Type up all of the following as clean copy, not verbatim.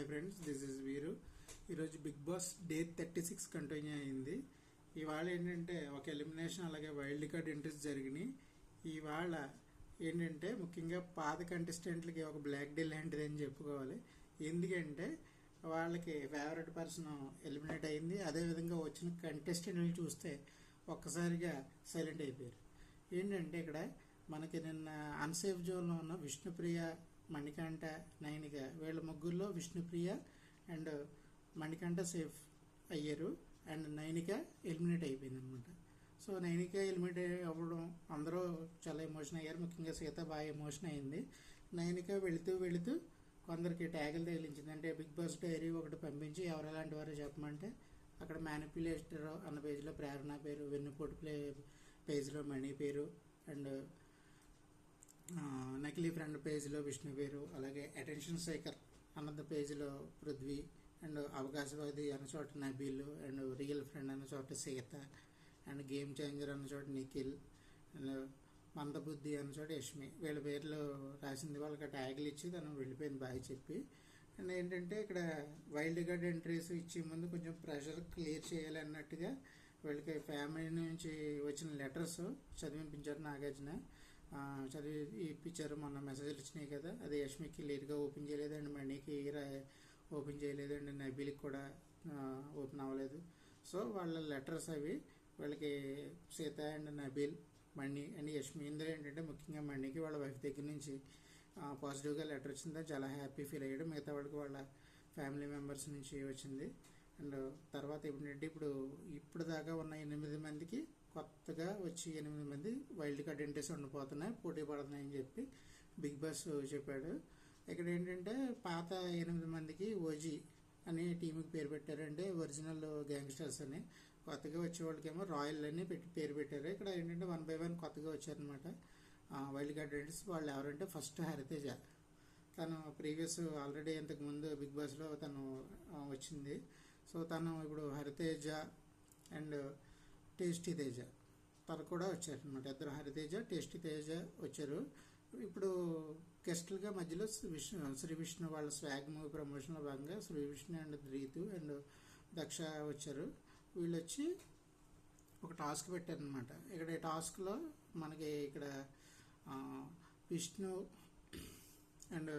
Hi friends, this is వీరు. ఈరోజు big boss day 36 continue అయింది. ఇవాళ ఏంటంటే ఒక ఎలిమినేషన్ అలాగే వైల్డ్ కార్డ్ ఎంట్రీస్ జరిగినాయి. ఇవాళ ఏంటంటే ముఖ్యంగా పాత కంటెస్టెంట్లకి ఒక బ్లాక్ డే లాంటిది అని చెప్పుకోవాలి. ఎందుకంటే వాళ్ళకి ఫేవరెట్ పర్సన్ ఎలిమినేట్ అయింది. అదేవిధంగా వచ్చిన కంటెస్టెంట్ని చూస్తే ఒక్కసారిగా సైలెంట్ అయిపోయారు. ఏంటంటే ఇక్కడ మనకి నిన్న అన్సేఫ్ జోన్లో ఉన్న విష్ణుప్రియ, మణికంఠ, నైనిక వీళ్ళ ముగ్గురులో విష్ణుప్రియ అండ్ మణికంఠ సేఫ్ అయ్యారు అండ్ నైనిక ఎలిమినేట్ అయిపోయింది అనమాట. సో నైనిక ఎలిమినేట్ అవ్వడం అందరూ చాలా ఎమోషన్ అయ్యారు. ముఖ్యంగా సీత బాగా ఎమోషన్ అయింది. నైనిక వెళుతూ కొందరికి ట్యాగులు తగిలించింది. అంటే బిగ్ బాస్ డైరీ ఒకటి పంపించి ఎవరు ఎలాంటి వారో చెప్పమంటే అక్కడ మ్యానిపులేటర్ అన్న పేజీలో ప్రేరణ పేరు, వెన్నుపోటు పేజీలో మణి పేరు అండ్ నకిలీ ఫ్రెండ్ పేజీలో విష్ణు పేరు, అలాగే అటెన్షన్ సేకర్ అన్నది పేజీలో పృథ్వీ అండ్ అవకాశవాది అన్న చోట నబీల్ అండ్ రియల్ ఫ్రెండ్ అన్న చోట సీత అండ్ గేమ్ చేంజర్ అన్న చోట నిఖిల్ అండ్ మందబుద్ధి అన్న చోట యష్మి వీళ్ళ పేర్లు రాసింది. వాళ్ళకి ట్యాగులు ఇచ్చి తను వెళ్ళిపోయింది బాగా చెప్పి. అండ్ ఏంటంటే ఇక్కడ వైల్డ్ కార్డ్ ఎంట్రీస్ ఇచ్చే ముందు కొంచెం ప్రెషర్ క్లియర్ చేయాలి అన్నట్టుగా వీళ్ళకి ఫ్యామిలీ నుంచి వచ్చిన లెటర్స్ చదివించారు. నాగార్జున చదివి ఇప్పించారు. మొన్న మెసేజ్లు వచ్చినాయి కదా, అది యష్మికి క్లియర్గా ఓపెన్ చేయలేదు అండ్ మణికి ఓపెన్ చేయలేదు అండ్ నబీల్కి కూడా ఓపెన్ అవ్వలేదు. సో వాళ్ళ లెటర్స్ అవి వాళ్ళకి Sita and Nabeel, Mani and Yashmi. ఇందులో ఏంటంటే ముఖ్యంగా మణికి వాళ్ళ వైఫ్ దగ్గర నుంచి పాజిటివ్గా లెటర్ వచ్చిందని చాలా హ్యాపీ ఫీల్ అయ్యాడు. మిగతా వాళ్ళకి వాళ్ళ ఫ్యామిలీ మెంబర్స్ నుంచి వచ్చింది. అండ్ తర్వాత ఏంటంటే ఇప్పుడు దాకా ఉన్న 8 మందికి కొత్తగా వచ్చి 8 మంది వైల్డ్ కార్డ్ ఎంట్రీస్ ఉండిపోతున్నాయి, పోటీ పడుతున్నాయని చెప్పి బిగ్ బాస్ చెప్పాడు. ఇక్కడ ఏంటంటే పాత 8 మందికి ఓజీ అని టీంకి పేరు పెట్టారంటే ఒరిజినల్ గ్యాంగ్స్టర్స్ అని. కొత్తగా వచ్చే వాళ్ళకేమో రాయల్ అని పేరు పెట్టారు. ఇక్కడ ఏంటంటే 1 by 1 కొత్తగా వచ్చారనమాట వైల్డ్ కార్డ్ ఎంట్రీస్. వాళ్ళు ఎవరంటే ఫస్ట్ హరితేజ. తను ప్రీవియస్ ఆల్రెడీ ఇంతకుముందు బిగ్ బాస్లో తను వచ్చింది. సో తను ఇప్పుడు హరితేజ అండ్ టేస్టీ తేజ తను కూడా వచ్చారనమాట. ఇద్దరు హరితేజ, టేస్టీ తేజ వచ్చారు. ఇప్పుడు గెస్టులుగా మధ్యలో శ్రీ విష్ణు వాళ్ళ స్వాగ్ మూవీ ప్రమోషన్లో భాగంగా శ్రీ విష్ణు అండ్ రీతు అండ్ దక్ష వచ్చారు. వీళ్ళు వచ్చి ఒక టాస్క్ పెట్టారనమాట. ఇక్కడ ఈ టాస్క్లో మనకి ఇక్కడ Vishnu and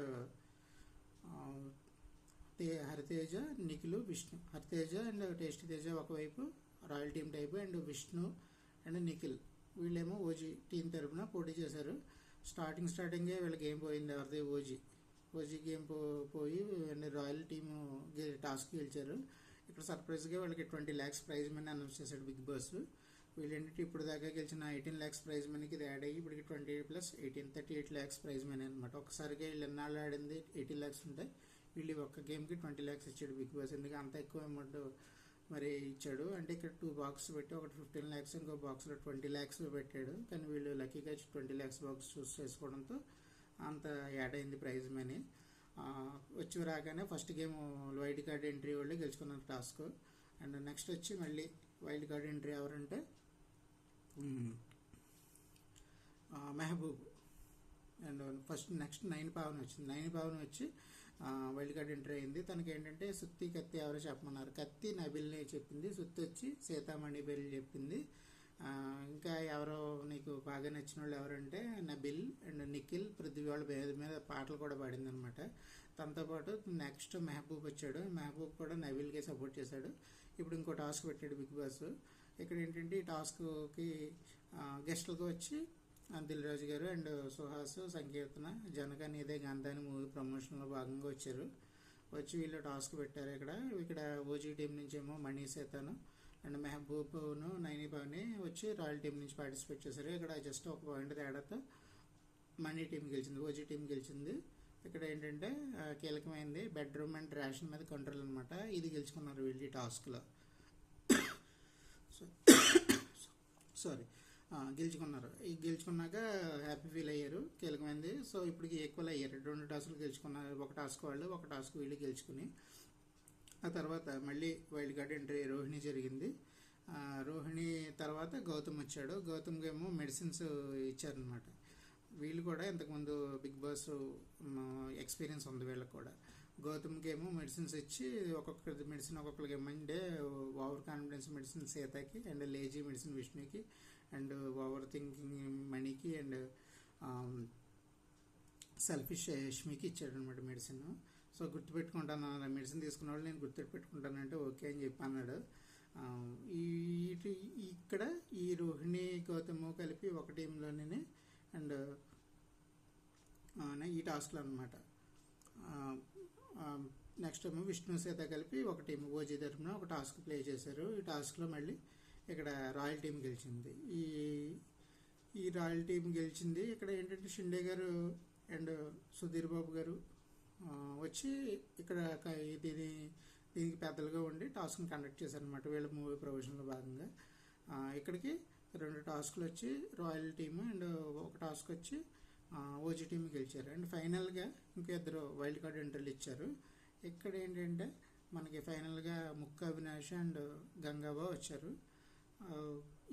Hariteja, Nikhil, Vishnu. Hariteja and tasty Teja ఒకవైపు royal team type and Vishnu and Nikhil వీళ్ళేమో ఓజీ టీం తరఫున పోటీ చేశారు. స్టార్టింగే వీళ్ళ గేమ్ పోయింది. ఎవరిది? ఓజీ గేమ్ పోయి అండ్ రాయల్ టీము టాస్క్ గెలిచారు. ఇక్కడ సర్ప్రైజ్గా వీళ్ళకి 20 lakhs ప్రైజ్ మనీ అనౌన్స్ చేశాడు బిగ్ బాస్. వీళ్ళు ఏంటంటే ఇప్పుడు దాకా గెలిచిన 18 lakhs ప్రైజ్ మనీకి ఇది యాడ్ అయ్యి ఇప్పటికి 20 + 18 38 lakhs ప్రైజ్ మనీ అనమాట. ఒకసారిగా వీళ్ళు ఎన్నాళ్ళు ఆడింది 18 lakhs ఉంటాయి. వీళ్ళు ఒక్క గేమ్కి 20 lakhs ఇచ్చాడు బిగ్ బాస్. ఎందుకంటే అంత ఎక్కువ అమౌంట్ మరి ఇచ్చాడు. అంటే ఇక్కడ 2 బాక్స్ పెట్టి ఒకటి 15 lakhs ఇంకో బాక్స్లో 20 lakhs పెట్టాడు. కానీ వీళ్ళు లక్కీగా 20 lakhs బాక్స్ చూస్ చేసుకోవడంతో అంత యాడ్ అయింది ప్రైజ్ మనీ. వచ్చి రాగానే first game wild card entry వాళ్ళు గెలుచుకున్నారు టాస్క్. అండ్ నెక్స్ట్ వచ్చి మళ్ళీ వైల్డ్ కార్డ్ ఎంట్రీ ఎవరంటే Mehboob and next nine Pavan వచ్చింది. నైన్ పావన్ వచ్చి వైల్డ్ కార్డ్ ఎంట్రీ అయింది. తనకి ఏంటంటే సుత్తి, కత్తి ఎవరో చెప్పమన్నారు. కత్తి నబిల్ని చెప్పింది. సుత్తి వచ్చి సీతామణి పేర్లు చెప్పింది. ఇంకా ఎవరో నీకు బాగా నచ్చిన వాళ్ళు ఎవరంటే నబిల్ అండ్ నిఖిల్, పృథ్వీ వాళ్ళ మీద పాటలు కూడా పాడింది అనమాట. తనతో పాటు నెక్స్ట్ మెహబూబ్ వచ్చాడు. మెహబూబ్ కూడా నబిల్కే సపోర్ట్ చేశాడు. ఇప్పుడు ఇంకో టాస్క్ పెట్టాడు బిగ్ బాస్. ఇక్కడ ఏంటంటే ఈ టాస్క్కి గెస్టులకు వచ్చి దిల్ రాజు గారు అండ్ సుహాస్, సంకీర్తన, జనక నీదే గంధాని మూవీ ప్రమోషన్లో భాగంగా వచ్చారు. వచ్చి వీళ్ళు టాస్క్ పెట్టారు. ఇక్కడ ఓజీ టీం నుంచి ఏమో మణి, సీతను అండ్ మెహబూబ్ను, నైని పావని వచ్చి రాయల్ టీం నుంచి పార్టిసిపేట్ చేశారు. ఇక్కడ జస్ట్ ఒక పాయింట్ తేడాతో మణి టీం గెలిచింది, ఓజీ టీం గెలిచింది. ఇక్కడ ఏంటంటే కీలకమైంది బెడ్రూమ్ అండ్ రేషన్ మీద కంట్రోల్ అనమాట. ఇది గెలుచుకున్నారు వీళ్ళు ఈ టాస్క్లో. గెలుచుకున్నారు. ఈ గెలుచుకున్నాక హ్యాపీ ఫీల్ అయ్యారు. కీలకమైంది. సో ఇప్పటికి ఈక్వల్ అయ్యారు. 2 టాస్క్లు గెలుచుకున్నారు. ఒక టాస్క్ వాళ్ళు, ఒక టాస్క్ వీళ్ళు గెలుచుకుని ఆ తర్వాత మళ్ళీ వైల్డ్ కార్డ్ ఎంట్రీ రోహిణి జరిగింది. రోహిణి తర్వాత గౌతమ్ వచ్చాడు. గౌతమ్కి ఏమో మెడిసిన్స్ ఇచ్చారనమాట. వీళ్ళు కూడా ఇంతకుముందు బిగ్ బాస్ ఎక్స్పీరియన్స్ ఉంది వీళ్ళకి కూడా. గౌతమ్కి ఏమో మెడిసిన్స్ ఇచ్చి ఒక్కొక్కరి మెడిసిన్ ఒక్కొక్కరికి ఇమ్మంటే ఓవర్ కాన్ఫిడెన్స్ మెడిసిన్ సీతకి, అండ్ లేజీ మెడిసిన్ విష్ణుకి, అండ్ ఓవర్ థింకింగ్ మణికి, అండ్ సెల్ఫిష్ యష్మికి ఇచ్చాడు అనమాట మెడిసిన్. సో గుర్తుపెట్టుకుంటాను, మెడిసిన్ తీసుకున్న వాళ్ళు నేను గుర్తుపెట్టుకుంటానంటే ఓకే అని చెప్పి అన్నాడు. ఇక్కడ ఈ రోహిణి గౌతమ్ కలిపి ఒక టీంలోనే, అండ్ ఈ టాస్క్లో అనమాట. నెక్స్ట్ ఏమో విష్ణు సీత కలిపి ఒక టీం ఓజీ తరఫున ఒక టాస్క్ ప్లే చేశారు. ఈ టాస్క్లో మళ్ళీ ఇక్కడ రాయల్ టీం గెలిచింది. ఈ రాయల్ టీం గెలిచింది. ఇక్కడ ఏంటంటే షిండే గారు అండ్ సుధీర్ బాబు గారు వచ్చి ఇక్కడ దీనికి పెద్దలుగా ఉండి టాస్క్ని కండక్ట్ చేశారనమాట వీళ్ళ మూవీ ప్రొవిజన్లో భాగంగా. ఇక్కడికి 2 టాస్క్లు వచ్చి రాయల్ టీమ్ అండ్ ఒక టాస్క్ వచ్చి ఓజీ టీమ్ గెలిచారు. అండ్ ఫైనల్గా ఇంకా 2 వైల్డ్ కార్డ్ ఎంట్రీలు ఇచ్చారు. ఇక్కడ ఏంటంటే మనకి ఫైనల్గా ముక్క అవినాష్ అండ్ గంగాబా వచ్చారు.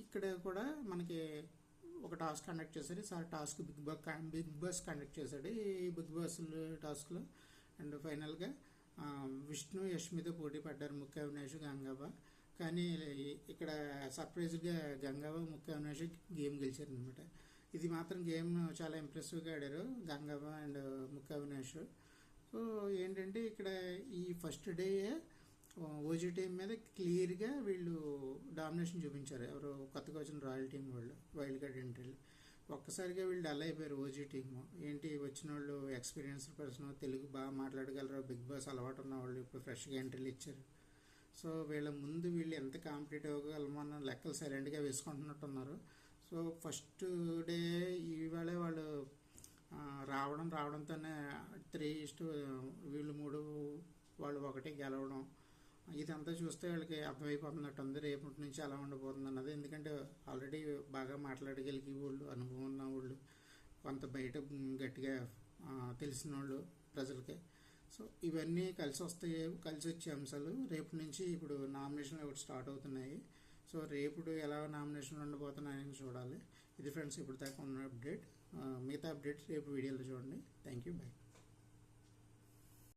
ఇక్కడ కూడా మనకి ఒక టాస్క్ కండక్ట్ చేశారు. ఈసారి టాస్క్ బిగ్ బాస్ కండక్ట్ చేశాడు. ఈ బిగ్ బాస్ టాస్క్లో అండ్ ఫైనల్గా విష్ణు యష్మితో పోటీ పడ్డారు ముక్క అవినాష్ గంగాబా. కానీ ఇక్కడ సర్ప్రైజ్గా గంగాబా ముక్క అవినాష్ గేమ్ గెలిచారు అనమాట. ఇది మాత్రం గేమ్ చాలా ఇంప్రెసివ్గా ఆడారు గంగాబా అండ్ ముక్క అవినాష్. సో ఏంటంటే ఇక్కడ ఈ ఫస్ట్ డే ఓజీ టీం మీద క్లియర్గా వీళ్ళు డామినేషన్ చూపించారు. ఎవరు కొత్తగా వచ్చిన రాయల్ టీం వాళ్ళు వైల్డ్ కార్డ్ ఎంట్రీలు. ఒక్కసారిగా వీళ్ళు డల్ అయిపోయారు ఓజీ టీము. ఏంటి వచ్చిన వాళ్ళు ఎక్స్పీరియన్స్డ్ పర్సన్, తెలుగు బాగా మాట్లాడగలరు, బిగ్ బాస్ అలవాటు ఉన్న వాళ్ళు ఇప్పుడు ఫ్రెష్గా ఎంట్రీలు ఇచ్చారు. సో వీళ్ళ ముందు వీళ్ళు ఎంత కాంపిటేటివ్ అవ్వగలమన్న లెక్కలు సైలెంట్గా వేసుకుంటున్నట్టున్నారు. సో ఫస్ట్ డే ఈవేళ వాళ్ళు రావడంతోనే 3 వీళ్ళు 3 వాళ్ళు 1 గెలవడం, ఇదంతా చూస్తే వాళ్ళకి అర్థమైపోతున్నట్టుంది రేపటి నుంచి అలా ఉండబోతుంది అన్నది. ఎందుకంటే ఆల్రెడీ బాగా మాట్లాడగలిగే వాళ్ళు, అనుభవం ఉన్న వాళ్ళు, కొంత బయట గట్టిగా తెలిసిన వాళ్ళు ప్రజలకి. సో ఇవన్నీ కలిసి వచ్చే అంశాలు రేపు నుంచి ఇప్పుడు నామినేషన్లు ఒకటి స్టార్ట్ అవుతున్నాయి. సో రేపుడు ఎలా నామినేషన్లు ఉండబోతున్నాయని చూడాలి. ఇది ఫ్రెండ్స్ ఇప్పుడు దాకా ఉన్న అప్డేట్. మిగతా అప్డేట్స్ రేపు వీడియోలో చూడండి. Thank you, by.